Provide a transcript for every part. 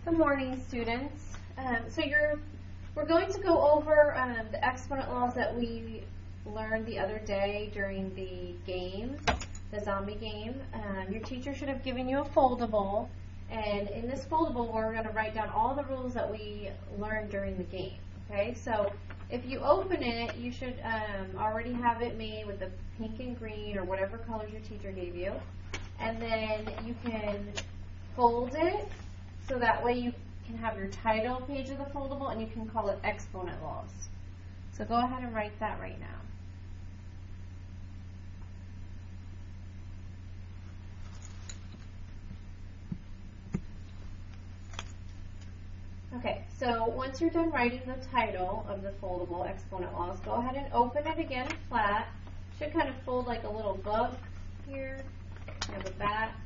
Good morning, students. We're going to go over the exponent laws that we learned the other day during the game, the zombie game. Your teacher should have given you a foldable, and in this foldable, we're going to write down all the rules that we learned during the game. Okay, so if you open it, you should already have it made with the pink and green or whatever colors your teacher gave you, and then you can fold it. So that way you can have your title page of the foldable and you can call it Exponent Laws. So go ahead and write that right now. Okay, so once you're done writing the title of the foldable Exponent Laws, go ahead and open it again flat. Should kind of fold like a little book here. You have the back.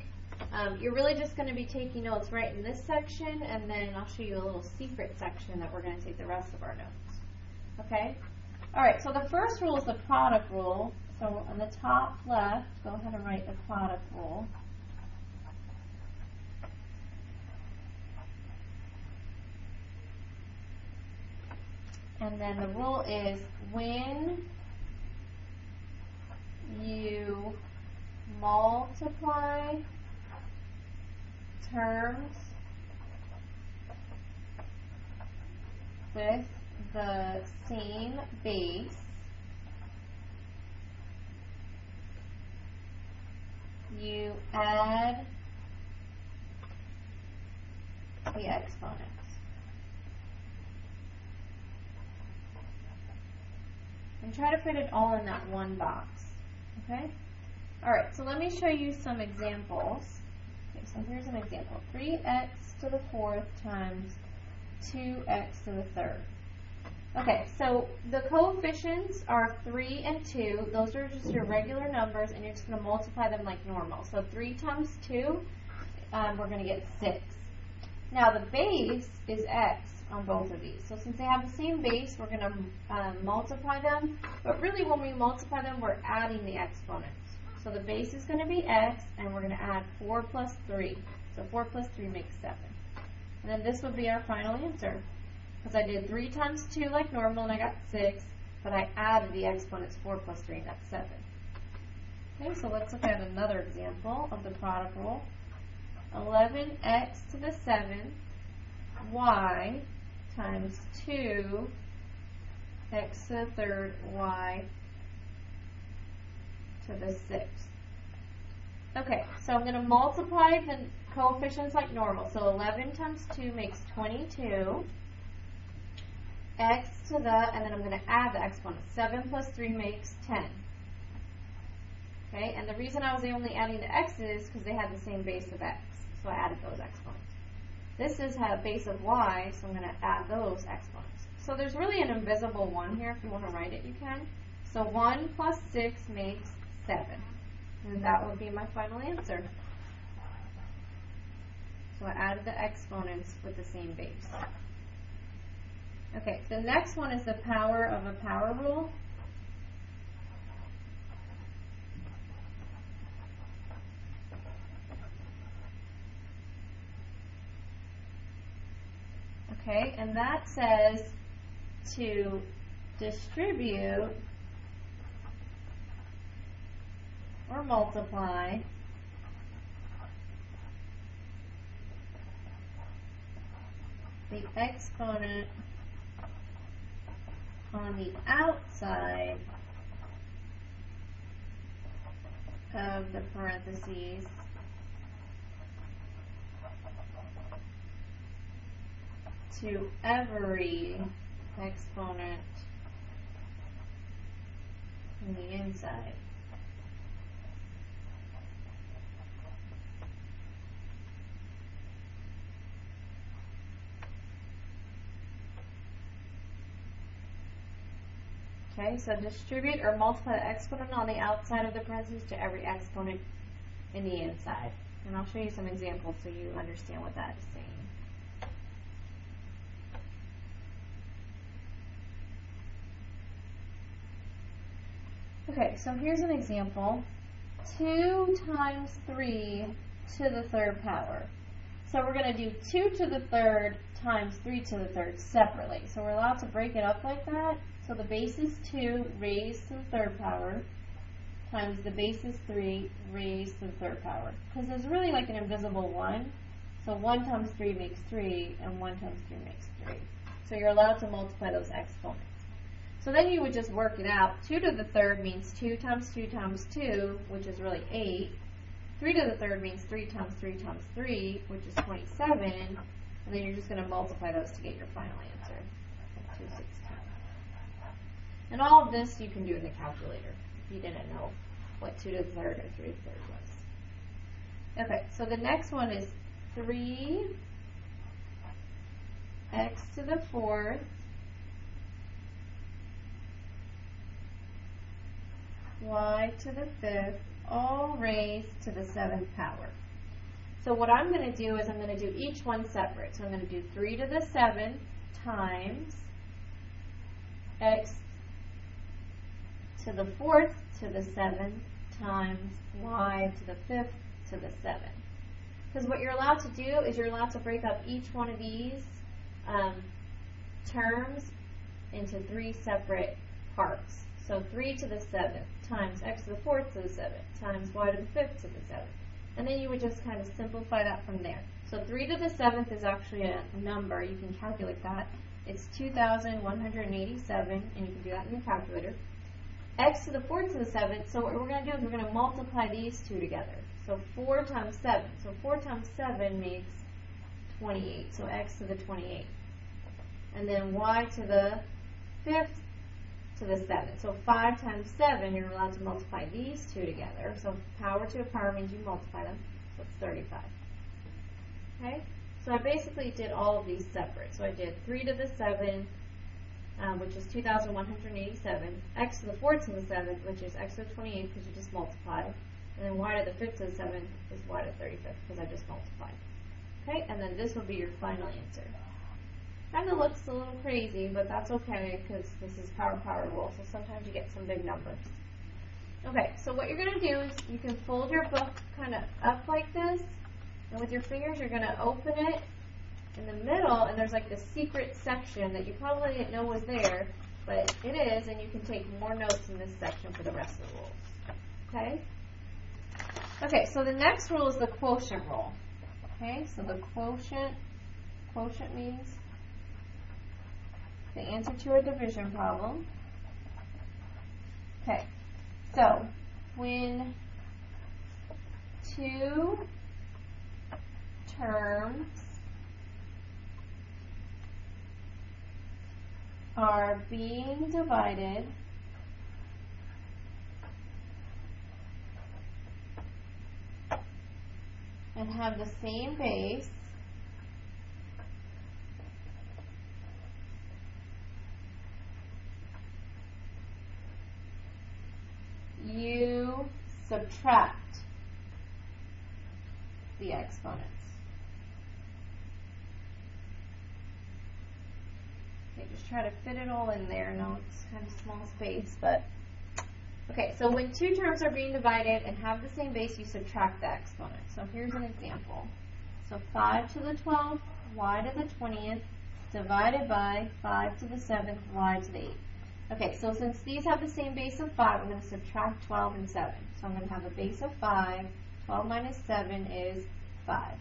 You're really just going to be taking notes right in this section, and then I'll show you a little secret section that we're going to take the rest of our notes. Okay? Alright, so the first rule is the product rule. So on the top left, go ahead and write the product rule. And then the rule is when you multiply terms with the same base, you add the exponents. And try to fit it all in that one box. Okay? Alright, so let me show you some examples. Okay, so here's an example. 3x to the fourth times 2x to the third. Okay, so the coefficients are 3 and 2. Those are just your regular numbers, and you're just going to multiply them like normal. So 3 times 2, we're going to get 6. Now the base is x on both of these. So since they have the same base, we're going to multiply them. But really when we multiply them, we're adding the exponents. So the base is going to be x, and we're going to add 4 plus 3. So 4 plus 3 makes 7. And then this would be our final answer. Because I did 3 times 2 like normal, and I got 6. But I added the exponents 4 plus 3, and that's 7. Okay, so let's look at another example of the product rule. 11x to the 7, y times 2, x to the third, y to the 6th. Okay, so I'm going to multiply the coefficients like normal. So 11 times 2 makes 22. X to the, and then I'm going to add the exponents. 7 plus 3 makes 10. Okay, and the reason I was only adding the x's is because they had the same base of x. So I added those exponents. This is a base of y, so I'm going to add those exponents. So there's really an invisible 1 here. If you want to write it, you can. So 1 plus 6 makes 7. And that would be my final answer. So I added the exponents with the same base. Okay, the next one is the power of a power rule. Okay, and that says to distribute or multiply the exponent on the outside of the parentheses to every exponent in the inside. Okay, so distribute or multiply the exponent on the outside of the parentheses to every exponent in the inside. And I'll show you some examples so you understand what that is saying. Okay, so here's an example. 2 times 3 to the third power. So we're going to do 2 to the third times 3 to the third separately. So we're allowed to break it up like that. So the base is 2 raised to the third power times the base is 3 raised to the third power. Because there's really like an invisible 1. So 1 times 3 makes 3, and 1 times 3 makes 3. So you're allowed to multiply those exponents. So then you would just work it out. 2 to the third means 2 times 2 times 2, which is really 8. 3 to the third means 3 times 3 times 3, which is 27. And then you're just going to multiply those to get your final answer, 216. And all of this you can do in the calculator if you didn't know what 2 to the third or 3 to the third was. Okay, so the next one is 3x to the fourth y to the fifth, all raised to the 7th power. So what I'm going to do is I'm going to do each one separate. So I'm going to do 3 to the 7th times x to the 4th to the 7th times y to the 5th to the 7th. Because what you're allowed to do is you're allowed to break up each one of these terms into 3 separate parts. So 3 to the 7th times x to the 4th to the 7th times y to the 5th to the 7th. And then you would just kind of simplify that from there. So 3 to the 7th is actually a number. You can calculate that. It's 2,187, and you can do that in your calculator. X to the 4th to the 7th, so what we're going to do is we're going to multiply these two together. So 4 times 7. So 4 times 7 makes 28. So x to the 28. And then y to the 5th to the 7th. So 5 times 7, you're allowed to multiply these two together. So power to a power means you multiply them. So it's 35. Okay? So I basically did all of these separate. So I did 3 to the 7th, which is 2,187. X to the 4th to the 7th, which is x to the 28 because you just multiplied. And then y to the 5th to the 7th is y to the 35th because I just multiplied. Okay? And then this will be your final answer. Kind of looks a little crazy, but that's okay because this is power rule, so sometimes you get some big numbers. Okay, so what you're going to do is you can fold your book kind of up like this, and with your fingers you're going to open it in the middle, and there's like this secret section that you probably didn't know was there, but it is, and you can take more notes in this section for the rest of the rules. Okay? Okay, so the next rule is the quotient rule. Okay, so the quotient means the answer to a division problem. Okay, so when two terms are being divided and have the same base, you subtract the exponents. Okay, just try to fit it all in there. No, it's kind of small space, but okay, so when two terms are being divided and have the same base, you subtract the exponent. So here's an example. So 5 to the 12th, y to the 20th, divided by 5 to the 7th, y to the 8th. Okay, so since these have the same base of 5, I'm going to subtract 12 and 7. So I'm going to have a base of 5. 12 minus 7 is 5.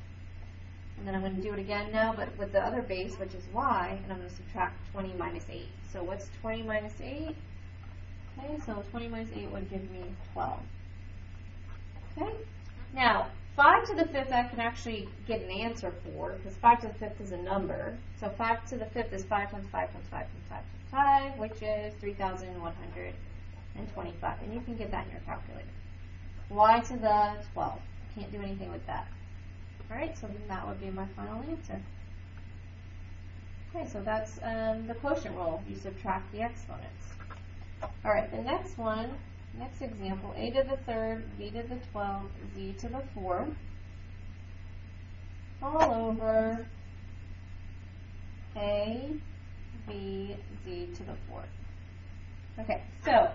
And then I'm going to do it again now, but with the other base, which is y, and I'm going to subtract 20 minus 8. So what's 20 minus 8? Okay, so 20 minus 8 would give me 12. Okay? Now, 5 to the 5th I can actually get an answer for, because 5 to the 5th is a number. So 5 to the 5th is 5 times 5 times 5 times 5 times 5, which is 3,125. And you can get that in your calculator. Y to the 12. Can't do anything with that. Alright, so then that would be my final answer. Okay, so that's the quotient rule. You subtract the exponents. Alright, the next one, next example, a to the 3rd, b to the 12th, z to the 4th, all over a, b, z to the 4th. Okay, so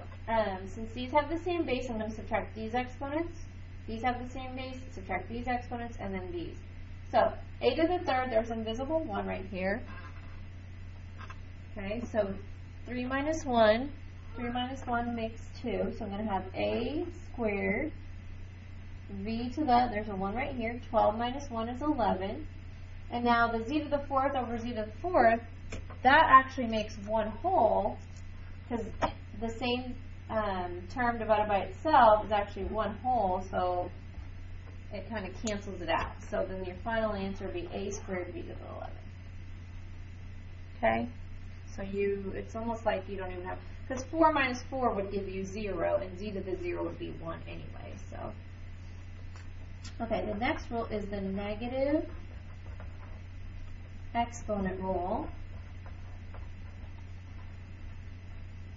since these have the same base, I'm going to subtract these exponents. These have the same base, subtract these exponents, and then these. So a to the third, there's invisible 1 right here. Okay, so 3 minus 1 makes 2. So I'm going to have a squared v to the, there's a 1 right here, 12 minus 1 is 11. And now the z to the fourth over z to the fourth, that actually makes 1 whole, because the same term divided by itself is actually 1 whole, so it kind of cancels it out. So then your final answer would be a squared v to the 11. Okay? So it's almost like you don't even have, because 4 minus 4 would give you 0, and z to the 0 would be 1 anyway. So, okay, the next rule is the negative exponent rule.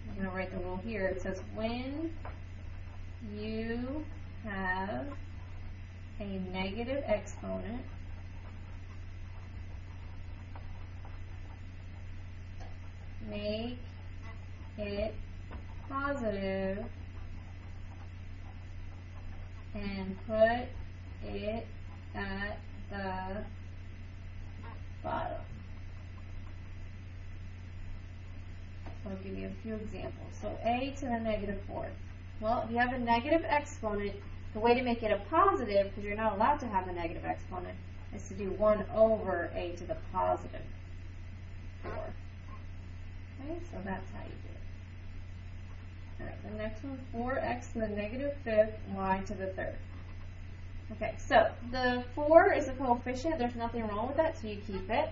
I'm going to write the rule here. It says when you have a negative exponent, make it positive and put it at the bottom. So I'll give you a few examples. So a to the negative fourth. Well, if you have a negative exponent, the way to make it a positive, because you're not allowed to have a negative exponent, is to do 1 over a to the positive 4. Okay, so that's how you do it. Alright, the next one, 4x to the negative fifth, y to the third. Okay, so the 4 is a coefficient. There's nothing wrong with that, so you keep it.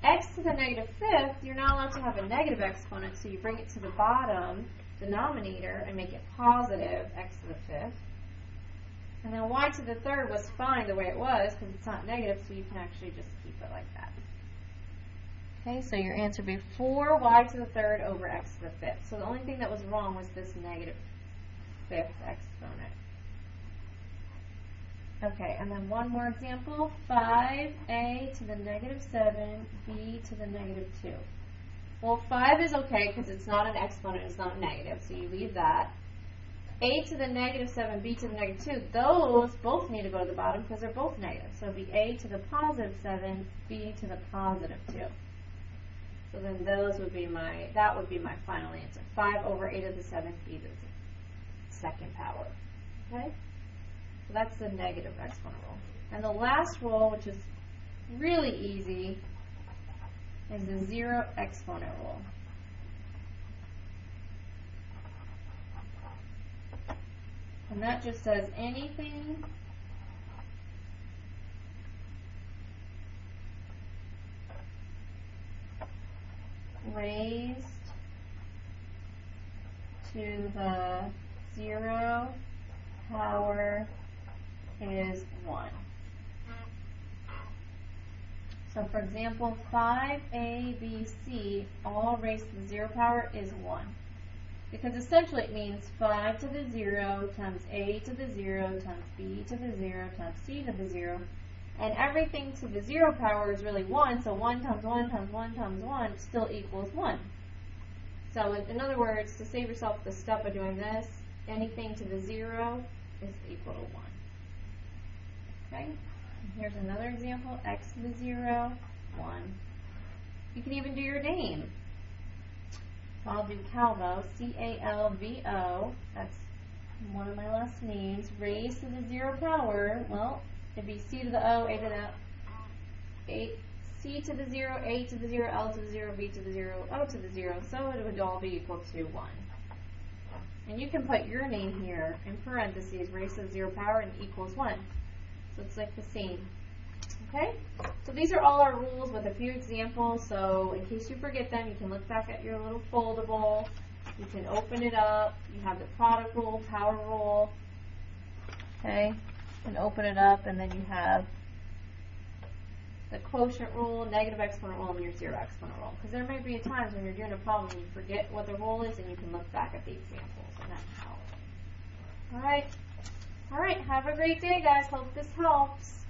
X to the negative fifth, you're not allowed to have a negative exponent, so you bring it to the bottom denominator and make it positive x to the fifth. And then y to the third was fine the way it was because it's not negative, so you can actually just keep it like that. Okay, so your answer would be 4y to the third over x to the fifth. So the only thing that was wrong was this negative fifth exponent. Okay, and then one more example, 5a to the negative 7, b to the negative 2. Well, 5 is okay because it's not an exponent, it's not negative, so you leave that. A to the negative 7, b to the negative 2, those both need to go to the bottom because they're both negative. So it would be a to the positive 7, b to the positive 2. So then those would be that would be my final answer. 5 over a to the 7th, b to the second power. Okay? So that's the negative exponent rule. And the last rule, which is really easy, is the zero exponent rule. And that just says anything raised to the 0 power is 1. So for example, 5a, b, c, all raised to the 0 power is 1. Because essentially it means 5 to the 0 times a to the 0 times b to the 0 times c to the 0. And everything to the 0 power is really 1, so 1 times 1 times 1 times 1 still equals 1. So in other words, to save yourself the step of doing this, anything to the 0 is equal to 1. Okay? And here's another example, x to the 0, 1. You can even do your name. So I'll do Calvo, C-A-L-V-O, that's one of my last names, raised to the 0 power, well, it'd be c to the o, a to the, c to the 0, a to the 0, l to the 0, b to the 0, o to the 0, so it would all be equal to 1. And you can put your name here in parentheses, raised to the 0 power, and equals 1. So it's like the same. Okay? So these are all our rules with a few examples. So in case you forget them, you can look back at your little foldable. You can open it up. You have the product rule, power rule. Okay? You can open it up, and then you have the quotient rule, negative exponent rule, and your zero exponent rule. Because there may be times when you're doing a problem and you forget what the rule is, and you can look back at the examples, and that's how. All right. All right. Have a great day, guys. Hope this helps.